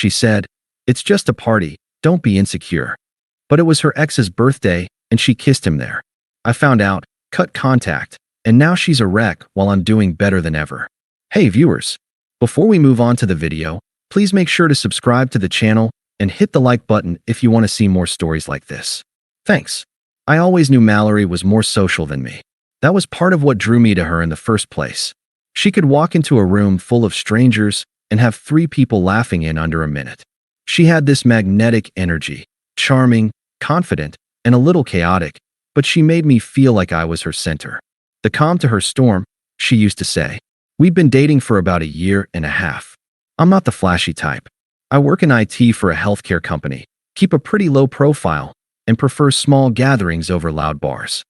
She said, "It's just a party, don't be insecure." But it was her ex's birthday, and she kissed him there. I found out, cut contact, and now she's a wreck while I'm doing better than ever. Hey viewers, before we move on to the video, please make sure to subscribe to the channel and hit the like button if you want to see more stories like this. Thanks. I always knew Mallory was more social than me. That was part of what drew me to her in the first place. She could walk into a room full of strangers and have 3 people laughing in under a minute. She had this magnetic energy, charming, confident, and a little chaotic, but she made me feel like I was her center. The calm to her storm, she used to say. We'd been dating for about 1.5 years. I'm not the flashy type. I work in IT for a healthcare company, keep a pretty low profile, and prefer small gatherings over loud bars.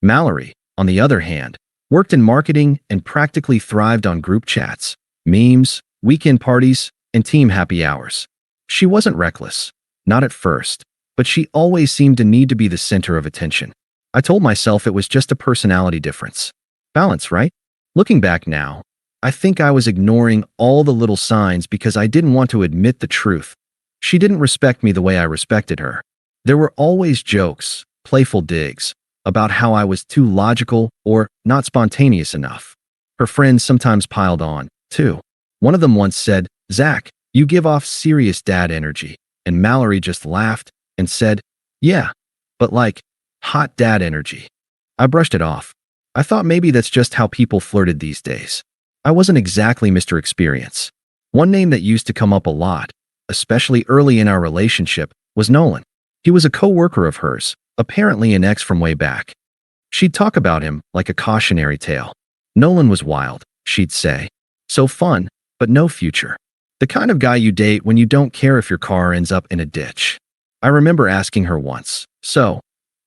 Mallory, on the other hand, worked in marketing and practically thrived on group chats, memes, weekend parties, and team happy hours. She wasn't reckless, not at first, but she always seemed to need to be the center of attention. I told myself it was just a personality difference. Balance, right? Looking back now, I think I was ignoring all the little signs because I didn't want to admit the truth. She didn't respect me the way I respected her. There were always jokes, playful digs, about how I was too logical or not spontaneous enough. Her friends sometimes piled on, too. One of them once said, "Zach, you give off serious dad energy," and Mallory just laughed and said, "Yeah, but like, hot dad energy." I brushed it off. I thought maybe that's just how people flirted these days. I wasn't exactly Mr. Experience. One name that used to come up a lot, especially early in our relationship, was Nolan. He was a co-worker of hers, apparently an ex from way back. She'd talk about him like a cautionary tale. Nolan was wild, she'd say. So fun, but no future. The kind of guy you date when you don't care if your car ends up in a ditch. I remember asking her once, "So,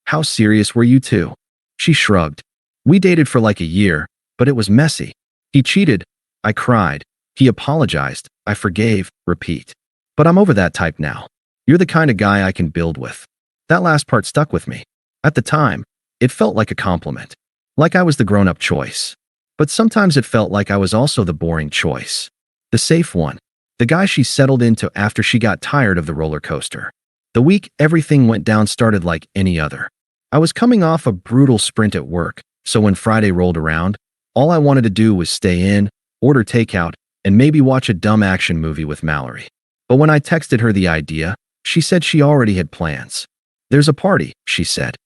how serious were you two?" She shrugged. "We dated for like 1 year, but it was messy. He cheated. I cried. He apologized. I forgave. Repeat. But I'm over that type now. You're the kind of guy I can build with." That last part stuck with me. At the time, it felt like a compliment. Like I was the grown-up choice. But sometimes it felt like I was also the boring choice. The safe one. The guy she settled into after she got tired of the roller coaster. The week everything went down started like any other. I was coming off a brutal sprint at work, so when Friday rolled around, all I wanted to do was stay in, order takeout, and maybe watch a dumb action movie with Mallory. But when I texted her the idea, she said she already had plans. "There's a party," she said.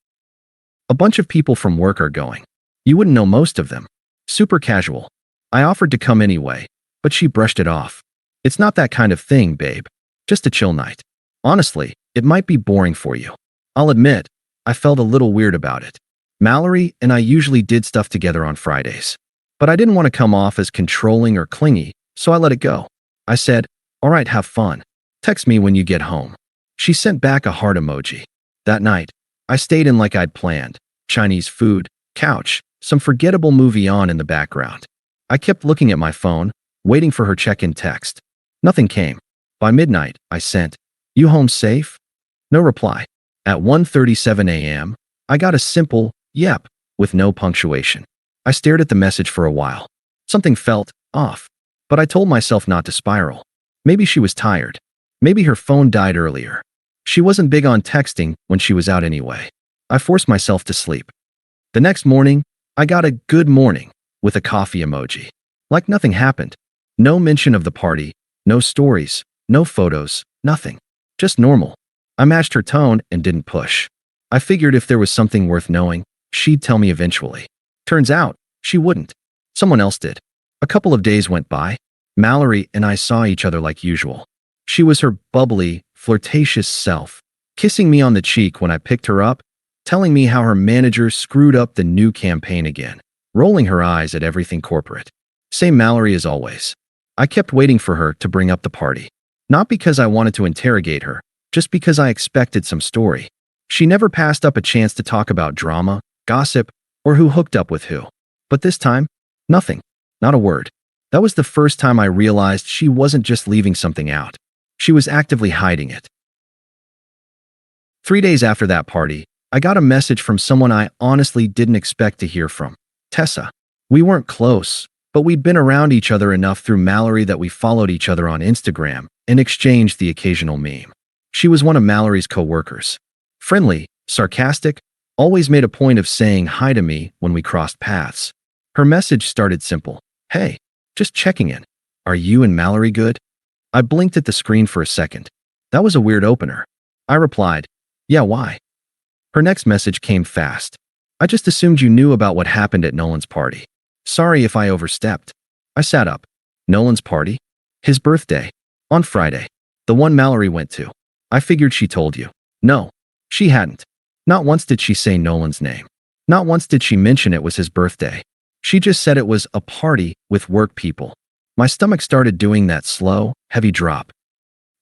"A bunch of people from work are going. You wouldn't know most of them. Super casual." I offered to come anyway, but she brushed it off. "It's not that kind of thing, babe. Just a chill night. Honestly, it might be boring for you." I'll admit, I felt a little weird about it. Mallory and I usually did stuff together on Fridays. But I didn't want to come off as controlling or clingy, so I let it go. I said, "All right, have fun. Text me when you get home." She sent back a heart emoji. That night, I stayed in like I'd planned. Chinese food, couch, some forgettable movie on in the background. I kept looking at my phone, waiting for her check-in text. Nothing came. By midnight, I sent, "You home safe?" No reply. At 1:37 a.m., I got a simple, "Yep," with no punctuation. I stared at the message for a while. Something felt off, but I told myself not to spiral. Maybe she was tired. Maybe her phone died earlier. She wasn't big on texting when she was out anyway. I forced myself to sleep. The next morning, I got a "good morning" with a coffee emoji. Like nothing happened. No mention of the party, no stories, no photos, nothing. Just normal. I matched her tone and didn't push. I figured if there was something worth knowing, she'd tell me eventually. Turns out, she wouldn't. Someone else did. A couple of days went by. Mallory and I saw each other like usual. She was her bubbly, flirtatious self, kissing me on the cheek when I picked her up, telling me how her manager screwed up the new campaign again, rolling her eyes at everything corporate. Same Mallory as always. I kept waiting for her to bring up the party. Not because I wanted to interrogate her, just because I expected some story. She never passed up a chance to talk about drama, gossip, or who hooked up with who. But this time, nothing. Not a word. That was the first time I realized she wasn't just leaving something out. She was actively hiding it. 3 days after that party, I got a message from someone I honestly didn't expect to hear from. Tessa. We weren't close, But we'd been around each other enough through Mallory that we followed each other on Instagram and exchanged the occasional meme. She was one of Mallory's co-workers. Friendly, sarcastic, always made a point of saying hi to me when we crossed paths. Her message started simple. Hey, just checking in. Are you and Mallory good? I blinked at the screen for a second. That was a weird opener. I replied, yeah, why? Her next message came fast. I just assumed you knew about what happened at Nolan's party. Sorry if I overstepped. I sat up. Nolan's party? His birthday. On Friday. The one Mallory went to. I figured she told you. No, she hadn't. Not once did she say Nolan's name. Not once did she mention it was his birthday. She just said it was a party with work people. My stomach started doing that slow, heavy drop.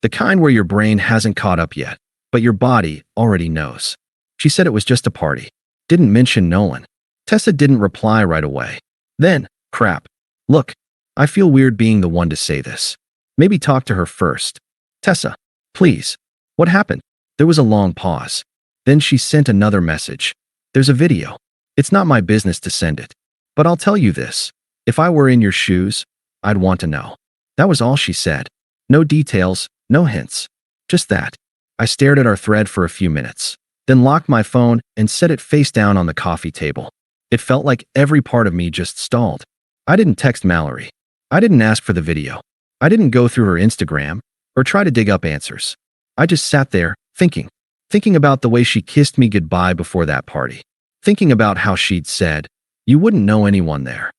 The kind where your brain hasn't caught up yet, but your body already knows. She said it was just a party. Didn't mention Nolan. Tessa didn't reply right away. Then, crap. Look, I feel weird being the one to say this. Maybe talk to her first. Tessa, please. What happened? There was a long pause. Then she sent another message. There's a video. It's not my business to send it. But I'll tell you this. If I were in your shoes, I'd want to know. That was all she said. No details, no hints. Just that. I stared at our thread for a few minutes, then locked my phone and set it face down on the coffee table. It felt like every part of me just stalled. I didn't text Mallory. I didn't ask for the video. I didn't go through her Instagram or try to dig up answers. I just sat there, thinking about the way she kissed me goodbye before that party. Thinking about how she'd said, you wouldn't know anyone there.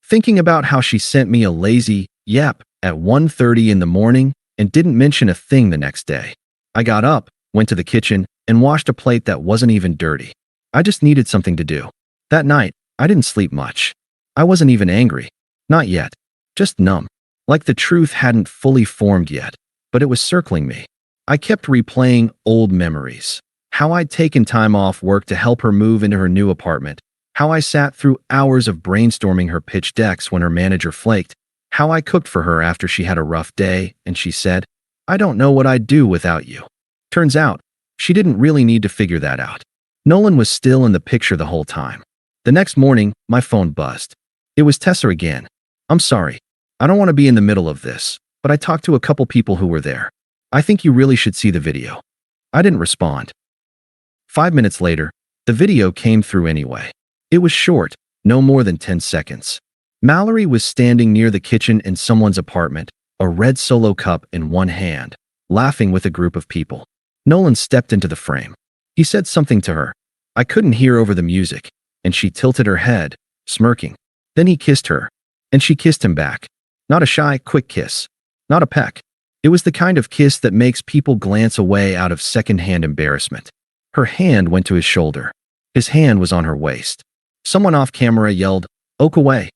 Thinking about how she sent me a lazy yep at 1:30 in the morning and didn't mention a thing the next day. I got up, went to the kitchen, and washed a plate that wasn't even dirty. I just needed something to do. That night, I didn't sleep much. I wasn't even angry. Not yet. Just numb. Like the truth hadn't fully formed yet, but it was circling me. I kept replaying old memories. How I'd taken time off work to help her move into her new apartment. How I sat through hours of brainstorming her pitch decks when her manager flaked. How I cooked for her after she had a rough day and she said, I don't know what I'd do without you. Turns out, she didn't really need to figure that out. Nolan was still in the picture the whole time. The next morning, my phone buzzed. It was Tessa again. I'm sorry. I don't want to be in the middle of this, but I talked to a couple people who were there. I think you really should see the video. I didn't respond. 5 minutes later, the video came through anyway. It was short, no more than 10 seconds. Mallory was standing near the kitchen in someone's apartment, a red Solo cup in one hand, laughing with a group of people. Nolan stepped into the frame. He said something to her. I couldn't hear over the music, and she tilted her head, smirking. Then he kissed her, and she kissed him back. Not a shy, quick kiss. Not a peck. It was the kind of kiss that makes people glance away out of secondhand embarrassment. Her hand went to his shoulder. His hand was on her waist. Someone off camera yelled, "Oak away,"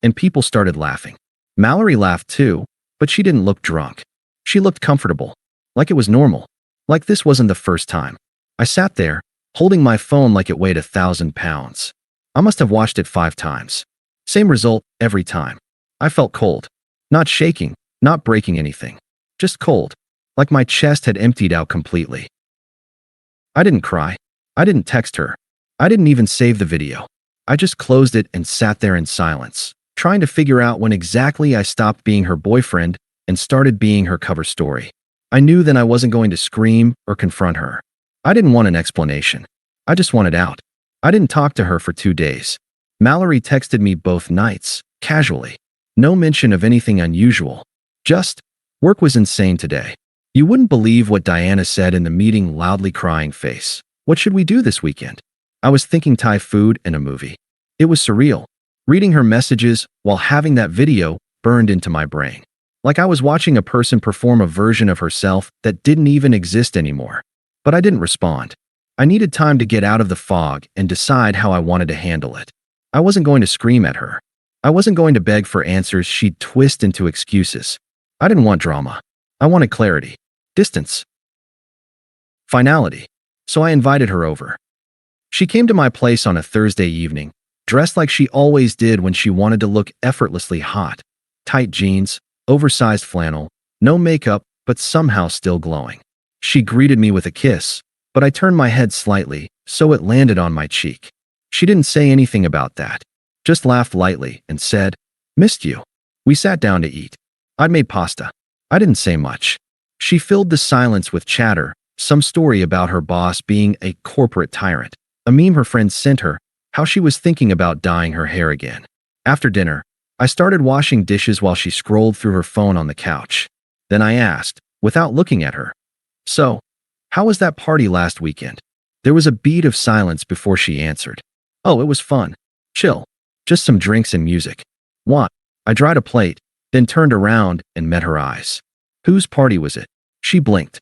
and people started laughing. Mallory laughed too, but she didn't look drunk. She looked comfortable, like it was normal, like this wasn't the first time. I sat there, holding my phone like it weighed 1,000 pounds. I must have watched it 5 times. Same result every time. I felt cold. Not shaking, not breaking anything. Just cold, like my chest had emptied out completely. I didn't cry. I didn't text her. I didn't even save the video. I just closed it and sat there in silence, trying to figure out when exactly I stopped being her boyfriend and started being her cover story. I knew then I wasn't going to scream or confront her. I didn't want an explanation. I just wanted out. I didn't talk to her for 2 days. Mallory texted me both nights, casually. No mention of anything unusual. Just, work was insane today. You wouldn't believe what Diana said in the meeting, loudly crying face. What should we do this weekend? I was thinking Thai food and a movie. It was surreal. Reading her messages while having that video burned into my brain. Like I was watching a person perform a version of herself that didn't even exist anymore. But I didn't respond. I needed time to get out of the fog and decide how I wanted to handle it. I wasn't going to scream at her. I wasn't going to beg for answers she'd twist into excuses. I didn't want drama. I wanted clarity. Distance. Finality. So I invited her over. She came to my place on a Thursday evening, dressed like she always did when she wanted to look effortlessly hot. Tight jeans, oversized flannel, no makeup, but somehow still glowing. She greeted me with a kiss, but I turned my head slightly, so it landed on my cheek. She didn't say anything about that, just laughed lightly and said, Missed you. We sat down to eat. I'd made pasta. I didn't say much. She filled the silence with chatter, some story about her boss being a corporate tyrant, a meme her friend sent her, how she was thinking about dyeing her hair again. After dinner, I started washing dishes while she scrolled through her phone on the couch. Then I asked, without looking at her, "So, how was that party last weekend?" There was a beat of silence before she answered. "Oh, it was fun. Chill. Just some drinks and music." "What?" I dried a plate, then turned around and met her eyes. "Whose party was it?" She blinked.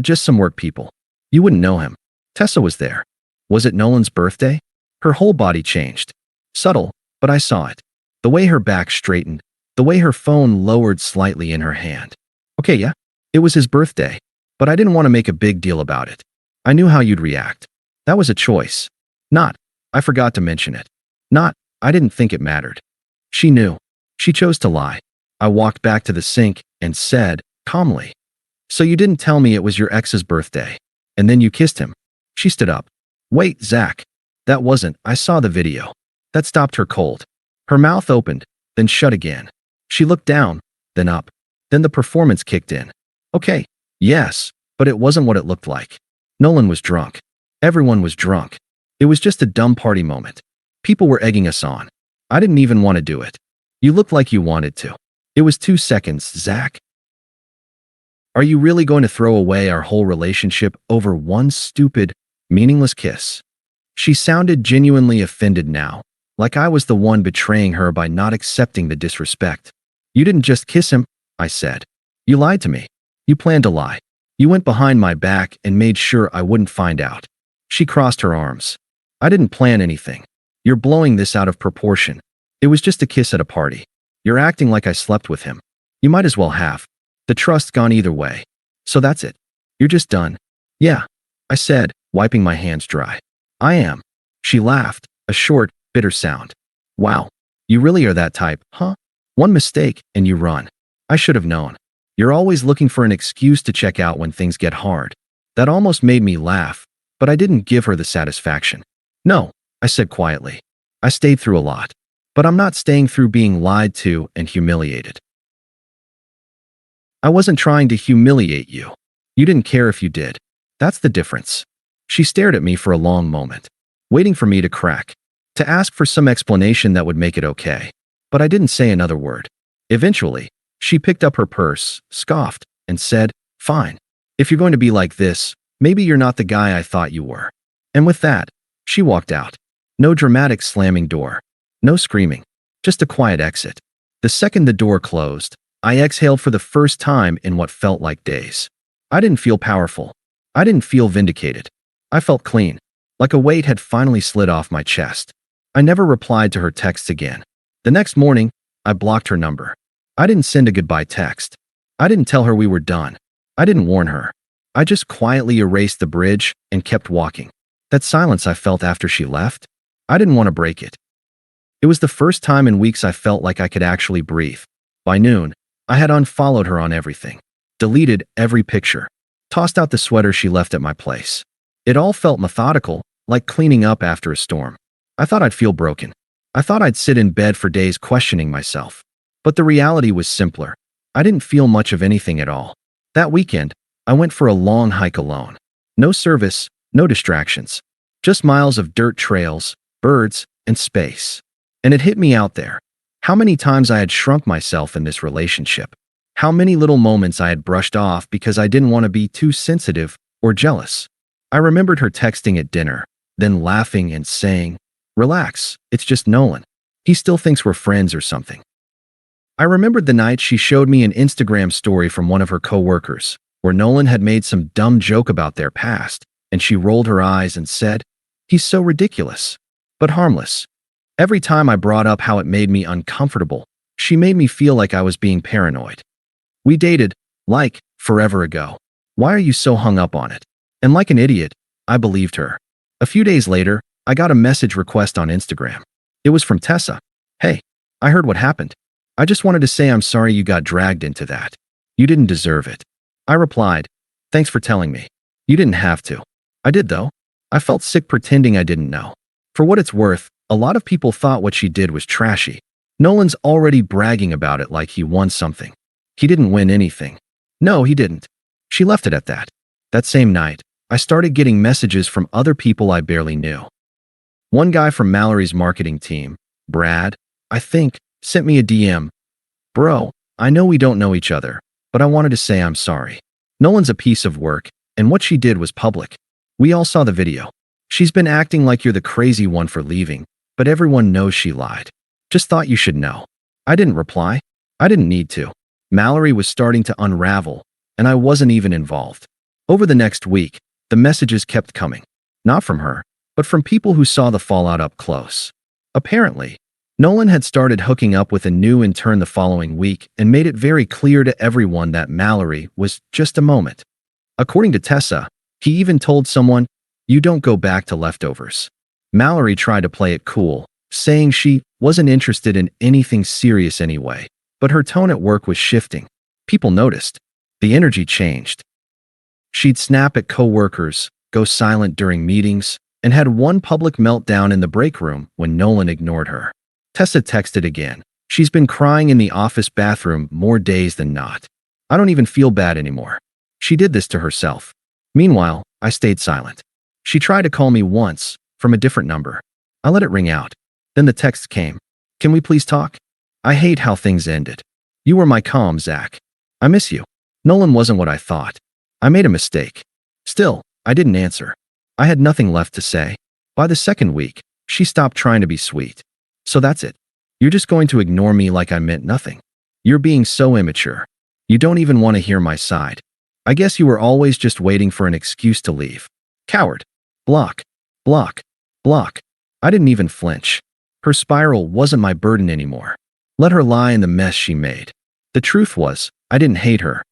Just some work people. You wouldn't know him. Tessa was there." "Was it Nolan's birthday?" Her whole body changed. Subtle, but I saw it. The way her back straightened, the way her phone lowered slightly in her hand. "Okay, yeah. It was his birthday. But I didn't want to make a big deal about it. I knew how you'd react. That was a choice. Not, I forgot to mention it. Not, I didn't think it mattered." She knew. She chose to lie. I walked back to the sink and said, calmly, "So you didn't tell me it was your ex's birthday. And then you kissed him." She stood up. "Wait, Zach. That wasn't, I saw the video." That stopped her cold. Her mouth opened, then shut again. She looked down, then up. Then the performance kicked in. "Okay, yes, but it wasn't what it looked like. Nolan was drunk. Everyone was drunk. It was just a dumb party moment. People were egging us on. I didn't even want to do it. You looked like you wanted to. It was 2 seconds, Zach. Are you really going to throw away our whole relationship over one stupid, meaningless kiss?" She sounded genuinely offended now, like I was the one betraying her by not accepting the disrespect. "You didn't just kiss him," I said. "You lied to me. You planned to lie. You went behind my back and made sure I wouldn't find out." She crossed her arms. "I didn't plan anything. You're blowing this out of proportion. It was just a kiss at a party. You're acting like I slept with him. You might as well have. The trust's gone either way. So that's it. You're just done." "Yeah," I said, wiping my hands dry. "I am." She laughed, a short, bitter sound. "Wow. You really are that type, huh? One mistake, and you run. I should have known. You're always looking for an excuse to check out when things get hard." That almost made me laugh, but I didn't give her the satisfaction. "No," I said quietly. "I stayed through a lot. But I'm not staying through being lied to and humiliated." "I wasn't trying to humiliate you. You didn't care if you did. That's the difference." She stared at me for a long moment, waiting for me to crack, to ask for some explanation that would make it okay. But I didn't say another word. Eventually, she picked up her purse, scoffed, and said, "Fine. If you're going to be like this, maybe you're not the guy I thought you were." And with that, she walked out. No dramatic slamming door. No screaming. Just a quiet exit. The second the door closed, I exhaled for the first time in what felt like days. I didn't feel powerful. I didn't feel vindicated. I felt clean, like a weight had finally slid off my chest. I never replied to her texts again. The next morning, I blocked her number. I didn't send a goodbye text. I didn't tell her we were done. I didn't warn her. I just quietly erased the bridge and kept walking. That silence I felt after she left, I didn't want to break it. It was the first time in weeks I felt like I could actually breathe. By noon, I had unfollowed her on everything, deleted every picture, tossed out the sweater she left at my place. It all felt methodical, like cleaning up after a storm. I thought I'd feel broken. I thought I'd sit in bed for days questioning myself. But the reality was simpler. I didn't feel much of anything at all. That weekend, I went for a long hike alone. No service, no distractions. Just miles of dirt trails, birds, and space. And it hit me out there. How many times I had shrunk myself in this relationship. How many little moments I had brushed off because I didn't want to be too sensitive or jealous. I remembered her texting at dinner, then laughing and saying, "Relax, it's just Nolan. He still thinks we're friends or something." I remembered the night she showed me an Instagram story from one of her coworkers, where Nolan had made some dumb joke about their past, and she rolled her eyes and said, "He's so ridiculous, but harmless." Every time I brought up how it made me uncomfortable, she made me feel like I was being paranoid. We dated, like, forever ago. Why are you so hung up on it? And like an idiot, I believed her. A few days later, I got a message request on Instagram. It was from Tessa. "Hey, I heard what happened. I just wanted to say I'm sorry you got dragged into that. You didn't deserve it." I replied, "Thanks for telling me. You didn't have to." I did though. I felt sick pretending I didn't know. For what it's worth, a lot of people thought what she did was trashy. Nolan's already bragging about it like he won something. He didn't win anything. No, he didn't. She left it at that. That same night, I started getting messages from other people I barely knew. One guy from Mallory's marketing team, Brad, I think, sent me a DM. Bro, I know we don't know each other, but I wanted to say I'm sorry. Nolan's a piece of work, and what she did was public. We all saw the video. She's been acting like you're the crazy one for leaving, but everyone knows she lied. Just thought you should know. I didn't reply. I didn't need to. Mallory was starting to unravel, and I wasn't even involved. Over the next week, the messages kept coming. Not from her, but from people who saw the fallout up close. Apparently, Nolan had started hooking up with a new intern the following week and made it very clear to everyone that Mallory was just a moment. According to Tessa, he even told someone, "You don't go back to leftovers." Mallory tried to play it cool, saying she wasn't interested in anything serious anyway, but her tone at work was shifting. People noticed. The energy changed. She'd snap at coworkers, go silent during meetings, and had one public meltdown in the break room when Nolan ignored her. Tessa texted again. She's been crying in the office bathroom more days than not. I don't even feel bad anymore. She did this to herself. Meanwhile, I stayed silent. She tried to call me once, from a different number. I let it ring out. Then the text came. Can we please talk? I hate how things ended. You were my calm, Zach. I miss you. Nolan wasn't what I thought. I made a mistake. Still, I didn't answer. I had nothing left to say. By the second week, she stopped trying to be sweet. So that's it. You're just going to ignore me like I meant nothing. You're being so immature. You don't even want to hear my side. I guess you were always just waiting for an excuse to leave. Coward. Block. Block. Block. I didn't even flinch. Her spiral wasn't my burden anymore. Let her lie in the mess she made. The truth was, I didn't hate her.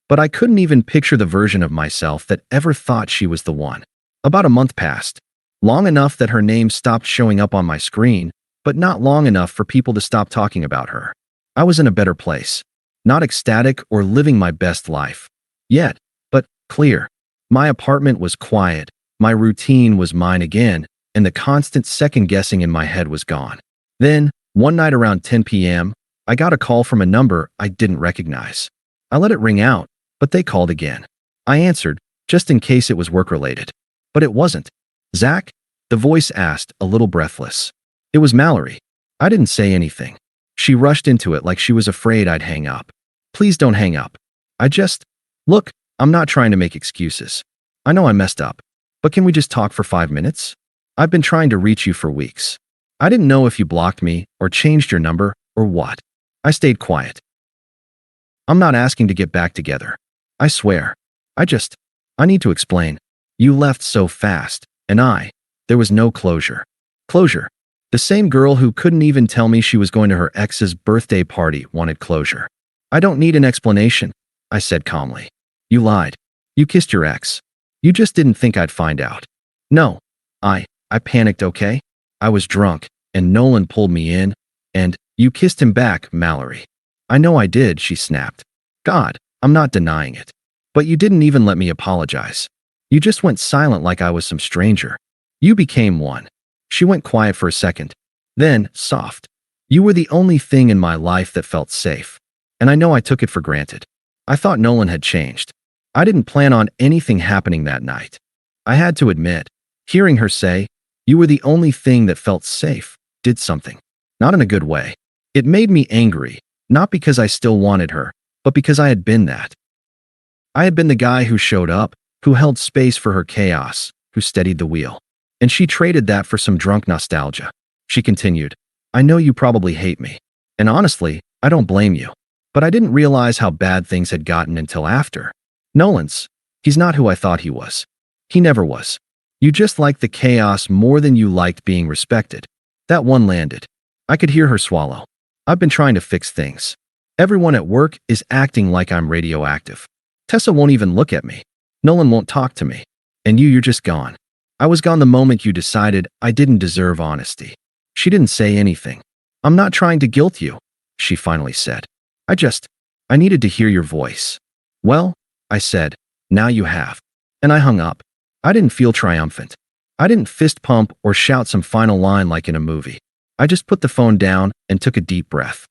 But I couldn't even picture the version of myself that ever thought she was the one. About a month passed. Long enough that her name stopped showing up on my screen, but not long enough for people to stop talking about her. I was in a better place. Not ecstatic or living my best life. Yet, but clear. My apartment was quiet, my routine was mine again, and the constant second-guessing in my head was gone. Then, one night around 10 p.m., I got a call from a number I didn't recognize. I let it ring out, but they called again. I answered, just in case it was work-related. But it wasn't. Zach? The voice asked, a little breathless. It was Mallory. I didn't say anything. She rushed into it like she was afraid I'd hang up. Please don't hang up. Look, I'm not trying to make excuses. I know I messed up. But can we just talk for 5 minutes? I've been trying to reach you for weeks. I didn't know if you blocked me or changed your number or what. I stayed quiet. I'm not asking to get back together. I swear. I need to explain. You left so fast, and there was no closure. Closure. The same girl who couldn't even tell me she was going to her ex's birthday party wanted closure. I don't need an explanation, I said calmly. You lied. You kissed your ex. You just didn't think I'd find out. No. I panicked, okay? I was drunk, and Nolan pulled me in, and you kissed him back, Mallory. I know I did, she snapped. God, I'm not denying it. But you didn't even let me apologize. You just went silent like I was some stranger. You became one. She went quiet for a second. Then, soft. You were the only thing in my life that felt safe. And I know I took it for granted. I thought Nolan had changed. I didn't plan on anything happening that night. I had to admit, hearing her say, you were the only thing that felt safe, did something. Not in a good way. It made me angry, not because I still wanted her, but because I had been that. I had been the guy who showed up, who held space for her chaos, who steadied the wheel. And she traded that for some drunk nostalgia. She continued, I know you probably hate me. And honestly, I don't blame you. But I didn't realize how bad things had gotten until after. He's not who I thought he was. He never was. You just liked the chaos more than you liked being respected. That one landed. I could hear her swallow. I've been trying to fix things. Everyone at work is acting like I'm radioactive. Tessa won't even look at me. Nolan won't talk to me. And you're just gone. I was gone the moment you decided I didn't deserve honesty. She didn't say anything. I'm not trying to guilt you, she finally said. I needed to hear your voice. Well, I said, now you have. And I hung up. I didn't feel triumphant. I didn't fist pump or shout some final line like in a movie. I just put the phone down and took a deep breath.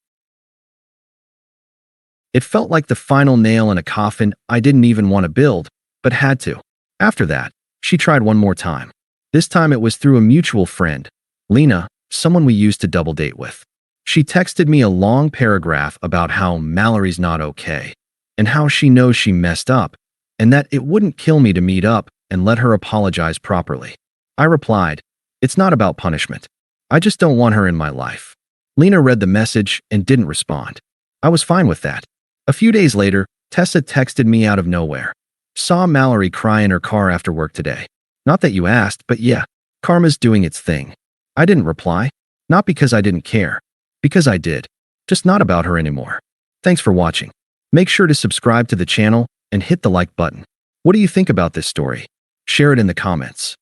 It felt like the final nail in a coffin I didn't even want to build, but had to. After that, she tried one more time. This time it was through a mutual friend, Lena, someone we used to double date with. She texted me a long paragraph about how Mallory's not okay, and how she knows she messed up, and that it wouldn't kill me to meet up and let her apologize properly. I replied, "It's not about punishment. I just don't want her in my life." Lena read the message and didn't respond. I was fine with that. A few days later, Tessa texted me out of nowhere. "Saw Mallory cry in her car after work today. Not that you asked, but yeah, karma's doing its thing." I didn't reply. Not because I didn't care. Because I did. Just not about her anymore. Thanks for watching. Make sure to subscribe to the channel and hit the like button. What do you think about this story? Share it in the comments.